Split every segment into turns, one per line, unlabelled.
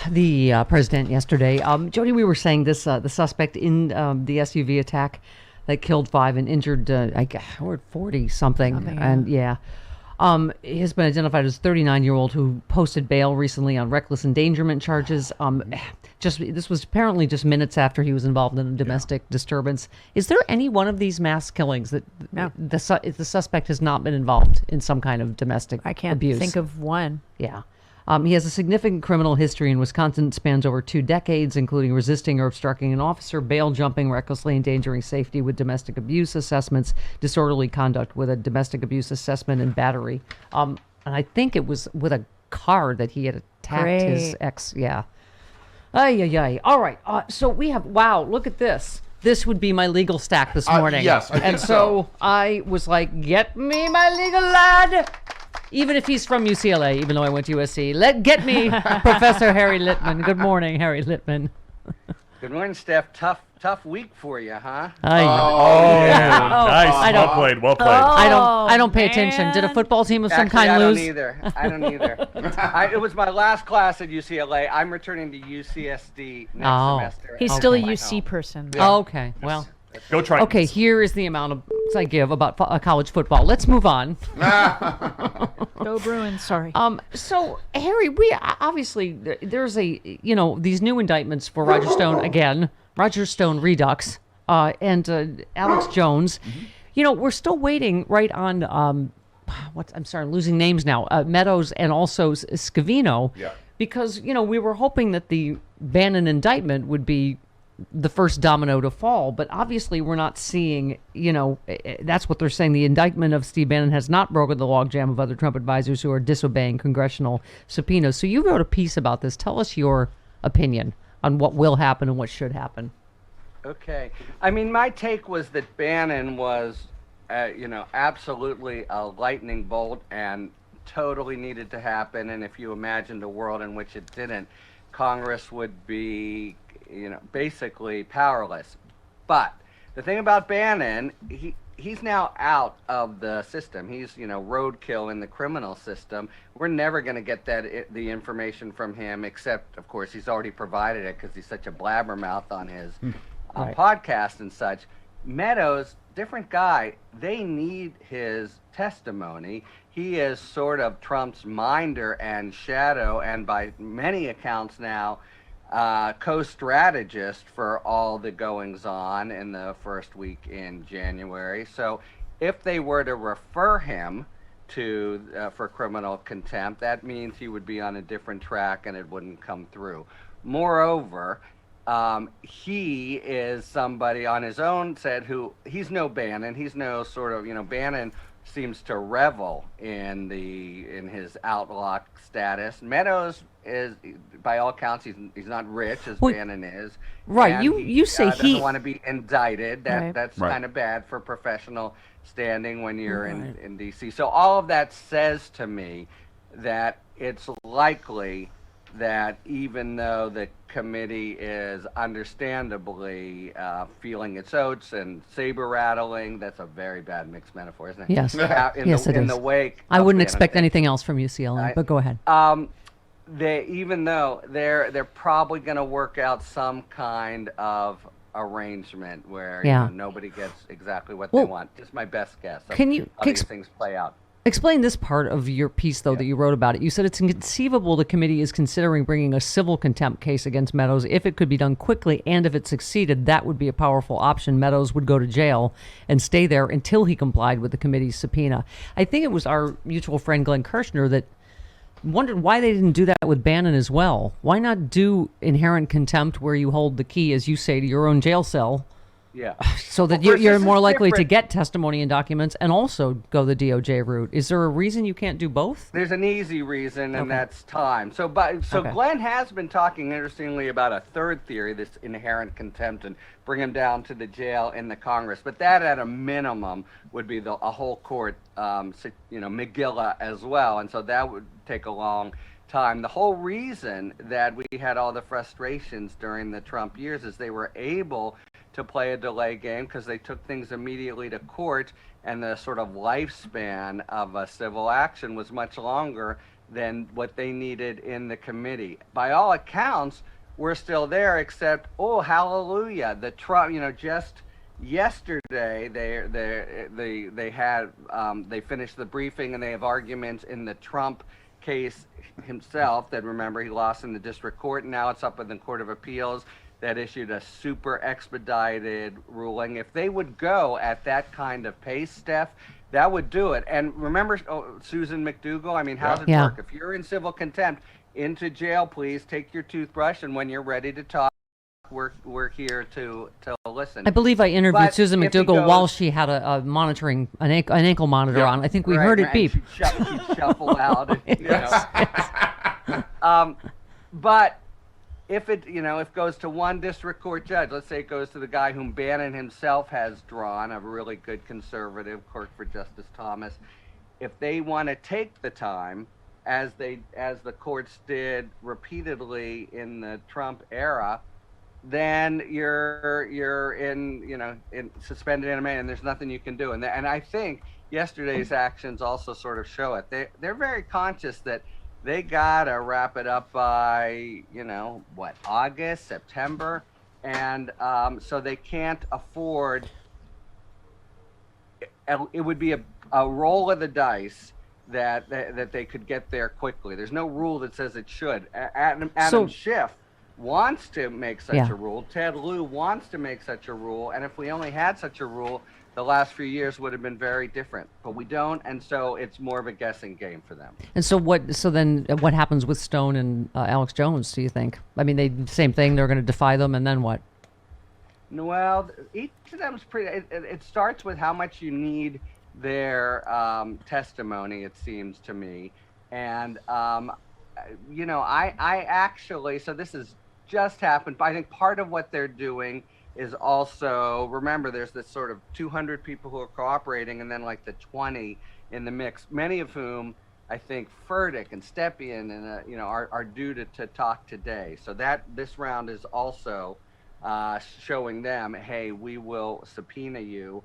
The president yesterday. Jody, we were saying this, the suspect in the SUV attack that killed 5 and injured, 40-something. And he has been identified as a 39-year-old who posted bail recently on reckless endangerment charges. This was apparently just minutes after he was involved in a domestic disturbance. Is there any one of these mass killings that the suspect has not been involved in some kind of domestic abuse?
I can't think of one.
Yeah. He has a significant criminal history in Wisconsin that spans over 2 decades, including resisting or obstructing an officer, bail jumping, recklessly endangering safety with domestic abuse assessments, disorderly conduct with a domestic abuse assessment, and battery. And I think it was with a car that he had attacked his ex. Yeah. All right. So we have, look at this. This would be my legal stack this morning.
Yes, I think so.
I was like, get me my legal lad. Even if he's from UCLA, even though I went to USC. Get me Professor Harry Litman. Good morning, Harry Litman.
Good morning, Steph. Tough week for you, huh?
Nice. Well played.
I don't pay attention. Did a football team of some kind lose?
I don't either. It was my last class at UCLA. I'm returning to UCSD next semester.
He's still a UC person.
Yeah. Oh, okay. Well.
Go try.
Okay, here is the amount of I give about college football. Let's move on.
Go Bruins, sorry.
So, Harry, we obviously, there's these new indictments for Roger Stone again, Roger Stone Redux, and Alex Jones. Mm-hmm. We're still waiting right on, I'm losing names now, Meadows and also Scavino. Yeah. Because, we were hoping that the Bannon indictment would be the first domino to fall, but obviously we're not seeing, that's what they're saying. The indictment of Steve Bannon has not broken the logjam of other Trump advisors who are disobeying congressional subpoenas. So you wrote a piece about this. Tell us your opinion on what will happen and what should happen.
Okay. I mean, my take was that Bannon was, absolutely a lightning bolt and totally needed to happen. And if you imagined a world in which it didn't, Congress would be basically powerless. But the thing about Bannon, he's now out of the system. He's, roadkill in the criminal system. We're never going to get the information from him, except, of course, he's already provided it because he's such a blabbermouth on his podcast and such. Meadows, different guy. They need his testimony. He is sort of Trump's minder and shadow, and by many accounts now, co-strategist for all the goings-on in the first week in January. So if they were to refer him to for criminal contempt, that means he would be on a different track and it wouldn't come through. Moreover, he is somebody on his own said who, he's no Bannon, he's no sort of, Bannon seems to revel in his outlaw status. Meadows is, by all accounts, he's not rich as Bannon is.
Right. You say he
doesn't want to be indicted. That's kind of bad for professional standing when you're in D.C. So all of that says to me that it's likely that even though the committee is understandably feeling its oats and saber rattling, that's a very bad mixed metaphor, isn't it?
Yes.
It is. The wake.
I wouldn't expect anything else from UCLA, but go ahead.
Even though they're probably going to work out some kind of arrangement where nobody gets exactly what they want. Just my best guess.
Can you
how these things play out?
Explain this part of your piece, though, that you wrote about it. You said it's inconceivable the committee is considering bringing a civil contempt case against Meadows. If it could be done quickly and if it succeeded, that would be a powerful option. Meadows would go to jail and stay there until he complied with the committee's subpoena. I think it was our mutual friend Glenn Kirshner that wondered why they didn't do that with Bannon as well. Why not do inherent contempt where you hold the key, as you say, to your own jail cell
Yeah.
So that
Well, first,
you're
this is
more likely to
different.
get testimony and documents and also go the DOJ route. Is there a reason you can't do both?
There's an easy reason, and
Okay.
that's time. So
Okay.
Glenn has been talking, interestingly, about a third theory, this inherent contempt, and bring him down to the jail in the Congress. But that, at a minimum, would be a whole court, Megillah as well, and so that would take a long time. The whole reason that we had all the frustrations during the Trump years is they were able to play a delay game because they took things immediately to court, and the sort of lifespan of a civil action was much longer than what they needed in the committee. By all accounts, we're still there, except, oh, hallelujah, the Trump, just yesterday they finished the briefing, and they have arguments in the Trump case himself that, remember, he lost in the district court, and now it's up in the Court of Appeals that issued a super expedited ruling. If they would go at that kind of pace, Steph, that would do it. And remember, Susan McDougal, I mean, how's it
Yeah.
work? If you're in civil contempt, into jail, please, take your toothbrush, and when you're ready to talk, we're here to listen.
I believe I interviewed
But
Susan
if he
McDougal
goes-
while she had a monitoring, an ankle monitor on. I think we heard it
and
beep.
She'd shuffle out. And,
Yes.
But if it goes to one district court judge, let's say it goes to the guy whom Bannon himself has drawn, a really good conservative clerk for Justice Thomas, if they want to take the time, as the courts did repeatedly in the Trump era, then you're in suspended animation, and there's nothing you can do. And I think yesterday's actions also sort of show it. They're very conscious that they gotta wrap it up by August, September, and so they can't afford. It would be a roll of the dice that they could get there quickly. There's no rule that says it should. Adam Schiff wants to make such a rule. Ted Lieu wants to make such a rule, and if we only had such a rule, the last few years would have been very different. But we don't, and so it's more of a guessing game for them.
And so then what happens with Stone and Alex Jones, do you think? I mean, same thing, they're going to defy them, and then what?
Well, each of them is pretty. It starts with how much you need their testimony, it seems to me, and I actually, so this has just happened, but I think part of what they're doing is also, remember, there's this sort of 200 people who are cooperating, and then like the 20 in the mix, many of whom I think Furtick and Stepien and are due to talk today. So that this round is also showing them, hey, we will subpoena you.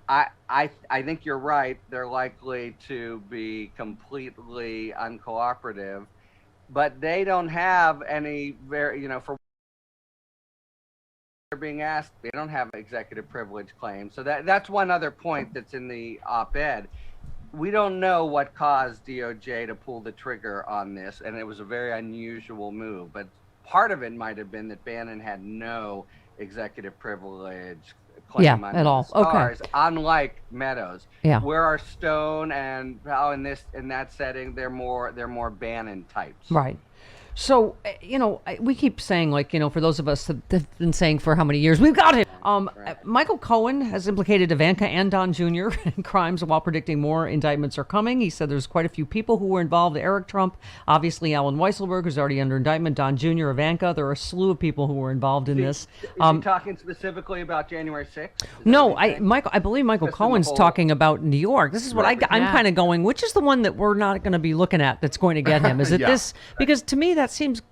I think you're right. They're likely to be completely uncooperative, but they don't have any for they're being asked, they don't have executive privilege claims. So that's one other point that's in the op-ed. We don't know what caused DOJ to pull the trigger on this, and it was a very unusual move. But part of it might have been that Bannon had no executive privilege claim on
at all.
Stars, unlike Meadows.
Yeah.
Where are Stone and in that setting, they're more Bannon types.
Right. So, we keep saying, for those of us that have been saying for how many years, we've got it. Michael Cohen has implicated Ivanka and Don Jr. in crimes while predicting more indictments are coming. He said there's quite a few people who were involved. Eric Trump, obviously Alan Weisselberg, who's already under indictment, Don Jr., Ivanka. There are a slew of people who were involved in this.
Is he talking specifically about January 6th?
No, I believe Michael
Just in the
Cohen's
whole-
talking about New York. This is what I'm
Yeah.
kind of going, which is the one that we're not going to be looking at that's going to get him? Is it this? Because to me, that seems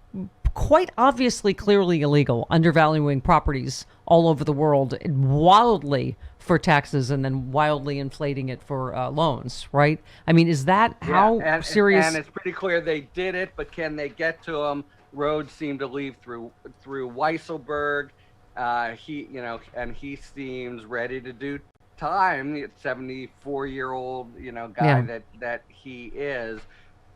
quite obviously clearly illegal, undervaluing properties all over the world wildly for taxes and then wildly inflating it for loans, right? I mean, is that how serious?
And it's pretty clear they did it, but can they get to him? Roads seem to lead through Weisselberg. He seems ready to do time. The 74-year-old, guy that he is.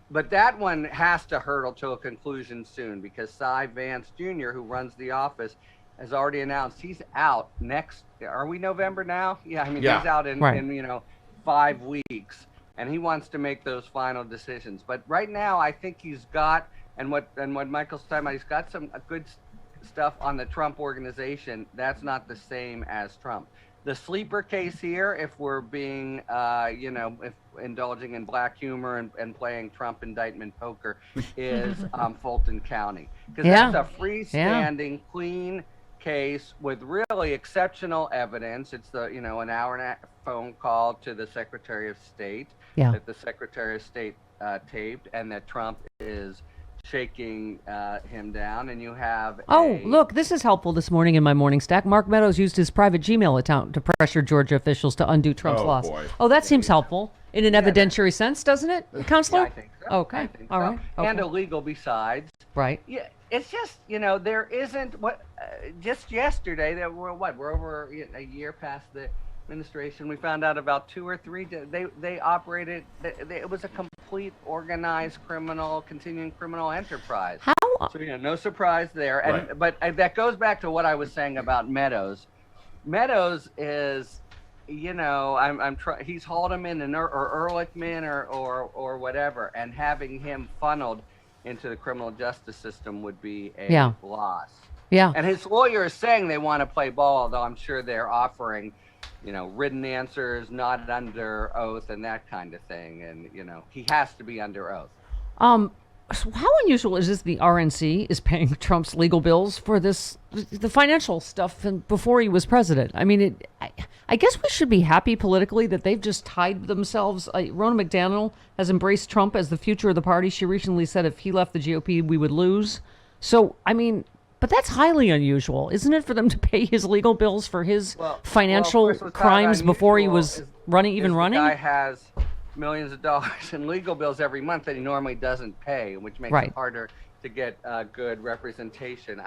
But that one has to hurtle to a conclusion soon, because Cy Vance Jr., who runs the office, has already announced he's out next. Are we November now? Yeah, I mean, he's out in 5 weeks, and he wants to make those final decisions. But right now, I think he's got, and what Michael's talking about, he's got a good stuff on the Trump organization, that's not the same as Trump. The sleeper case here, if we're being, if indulging in black humor and playing Trump indictment poker, is Fulton County. Because that's a freestanding, clean case with really exceptional evidence. It's an hour and a half phone call to the Secretary of State that the Secretary of State taped, and that Trump is shaking him down, and you have
look, this is helpful this morning in my morning stack. Mark Meadows used his private Gmail account to pressure Georgia officials to undo Trump's loss.
Boy.
Oh, that seems helpful in an evidentiary sense, doesn't it, Counselor?
Yeah, I think so.
Okay.
I think
All
so.
right. Okay.
And illegal besides.
Right.
Yeah, it's just, there isn't just yesterday that we're over a year past the administration. We found out about 2 or 3. They operated. It was a complete organized continuing criminal enterprise.
How?
So no surprise there. And but that goes back to what I was saying about Meadows. Meadows is, he's Haldeman or Ehrlichman or whatever, and having him funneled into the criminal justice system would be a loss.
Yeah.
And his lawyer is saying they want to play ball, although I'm sure they're offering, written answers, not under oath, and that kind of thing. And he has to be under oath.
So how unusual is this? The RNC is paying Trump's legal bills for the financial stuff before he was president. I mean, I guess we should be happy politically that they've just tied themselves. Ronna McDaniel has embraced Trump as the future of the party. She recently said if he left the GOP, we would lose. So, I mean, but that's highly unusual, isn't it, for them to pay his legal bills for his financial crimes before he was running?
The guy has millions of dollars in legal bills every month that he normally doesn't pay, which makes it harder to get good representation.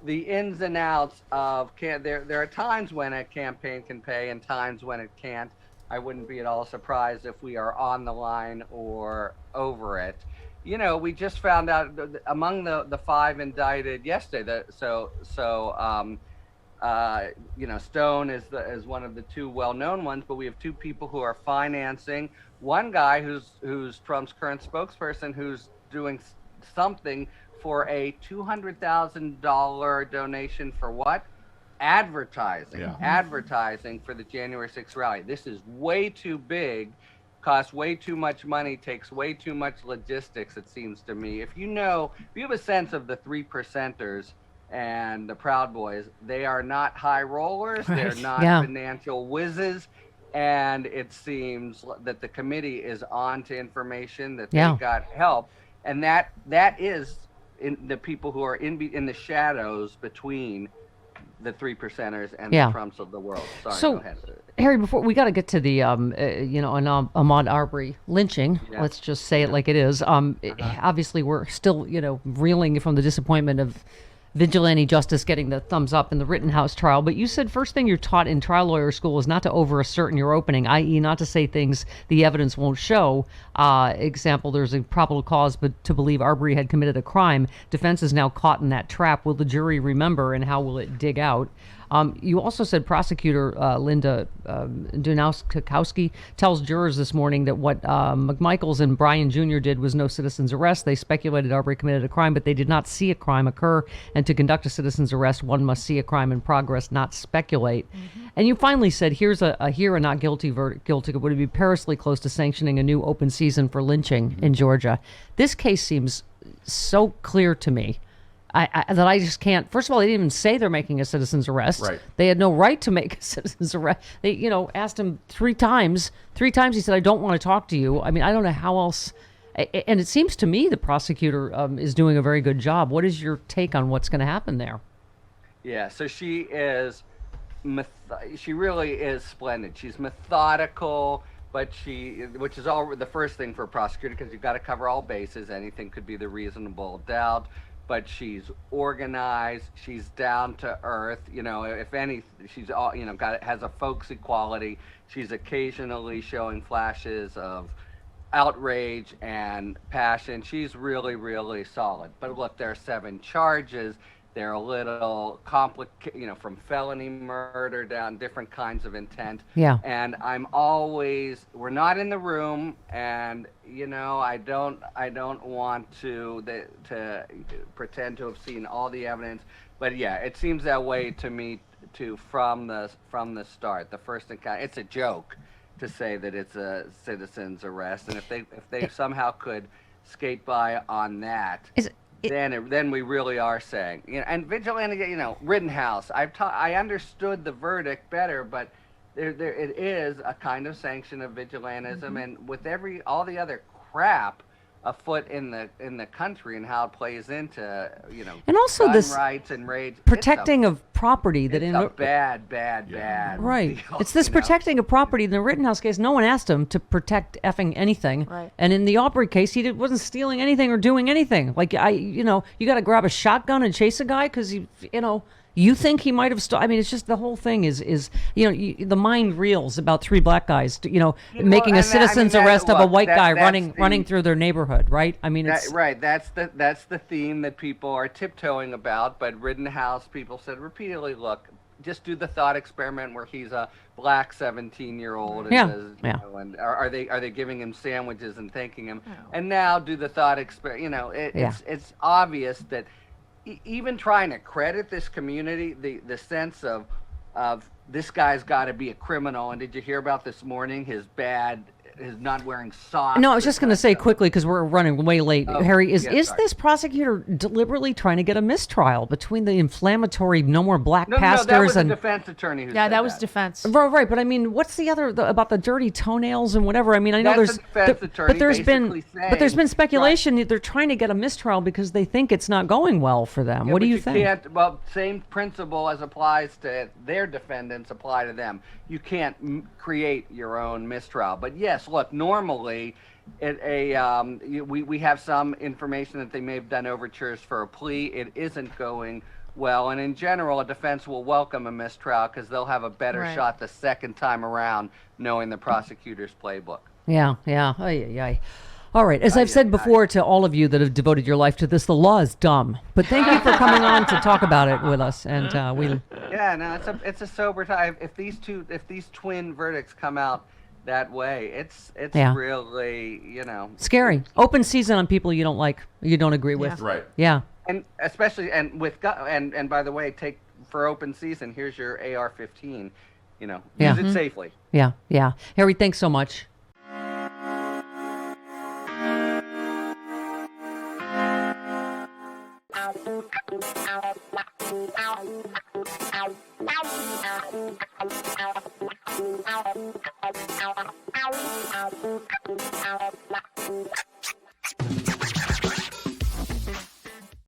The ins and outs of there are times when a campaign can pay and times when it can't. I wouldn't be at all surprised if we are on the line or over it. We just found out among the 5 indicted yesterday. Stone is one of the 2 well-known ones, but we have 2 people who are financing. One guy who's Trump's current spokesperson, who's doing something for a $200,000 donation for what? Advertising. Yeah. Advertising for the January 6th rally. This is way too big. Costs way too much money, takes way too much logistics, it seems to me. If you have a sense of the 3%ers and the Proud Boys, they are not high rollers, they're not financial whizzes, and it seems that the committee is on to information, that they got help, and that is in the people who are in the shadows between the 3%ers and the Trumps of the world. Sorry,
so,
go ahead.
Harry, before we got to get to the Ahmaud Arbery lynching, let's just say it like it is. Obviously, we're still reeling from the disappointment of vigilante justice getting the thumbs up in the Rittenhouse trial. But you said first thing you're taught in trial lawyer school is not to over-assert in your opening, i.e. not to say things the evidence won't show. Example, there's a probable cause but to believe Arbery had committed a crime. Defense is now caught in that trap. Will the jury remember, and how will it dig out? You also said prosecutor Linda Dunowski tells jurors this morning that what McMichaels and Bryan Jr. did was no citizen's arrest. They speculated Arbery committed a crime, but they did not see a crime occur. And to conduct a citizen's arrest, one must see a crime in progress, not speculate. Mm-hmm. And you finally said, here's a here a not guilty verdict. Guilty would be perilously close to sanctioning a new open season for lynching in Georgia. This case seems so clear to me. That I just can't. First of all, they didn't even say they're making a citizen's arrest.
Right.
They had no right to make a citizen's arrest. They, asked him 3 times. 3 times he said, "I don't want to talk to you." I mean, I don't know how else. And it seems to me the prosecutor is doing a very good job. What is your take on what's going to happen there?
Yeah. So she is. She really is splendid. She's methodical, but which is all the first thing for a prosecutor, because you've got to cover all bases. Anything could be the reasonable doubt. But she's organized. She's down to earth. If any, she's all has a folksy quality. She's occasionally showing flashes of outrage and passion. She's really, really solid. But look, there are 7 charges. They're a little complicated, from felony murder down different kinds of intent.
Yeah.
And we're not in the room, and I don't want to pretend to have seen all the evidence, but yeah, it seems that way to me too from the start. The first encounter, it's a joke to say that it's a citizen's arrest, and if they somehow could skate by on that. Then we really are saying, and vigilante, Rittenhouse. I understood the verdict better, but it is a kind of sanction of vigilantism, and with all the other crap afoot in the country and how it plays into
and also
gun
this
rights and rage,
protecting of property that
it's a bad
right.
deal,
It's this protecting of property. In the Rittenhouse case, no one asked him to protect effing anything.
Right.
And in the Aubrey case, he wasn't stealing anything or doing anything. Like you got to grab a shotgun and chase a guy because you think he might have I mean, it's just the whole thing is the mind reels about three black guys, making a citizen's arrest of a white guy running through their neighborhood, right? I mean, it's
right. That's the theme that people are tiptoeing about. But Rittenhouse people said repeatedly, look, just do the thought experiment where he's a black 17-year-old and says, and are they giving him sandwiches and thanking him?
No.
And now do the thought experiment. It's obvious that. Even trying to credit this community, the sense of this guy's got to be a criminal. And did you hear about this morning his not wearing socks?
No, I was just going to say quickly because we're running way late. Harry, is
sorry.
this prosecutor deliberately trying to get a mistrial between the inflammatory no more black
No,
pastors
that was
and
a defense attorney who
Yeah,
said
that was defense.
right? But I mean, what's the other about the dirty toenails and whatever? I mean, I know
That's a defense attorney
but there's been speculation
right.
they're trying to get a mistrial because they think it's not going well for them.
Yeah,
what do
but
you think?
Well, same principle as applies to their defendants apply to them. You can't create your own mistrial. But yes, look, normally we have some information that they may have done overtures for a plea. It isn't going well, and in general, a defense will welcome a mistrial because they'll have a better shot the second time around, knowing the prosecutor's playbook.
Yeah. Ay. All right. As I've said before to all of you that have devoted your life to this, the law is dumb. But thank you for coming on to talk about it with us. And we.
Yeah, no, it's a sober time. If these twin verdicts come out that way, it's really
scary. Open season on people you don't like, you don't agree with.
Right.
Yeah.
And especially and by the way, take for open season. Here's your AR-15. Use it safely.
Yeah. Harry, thanks so much.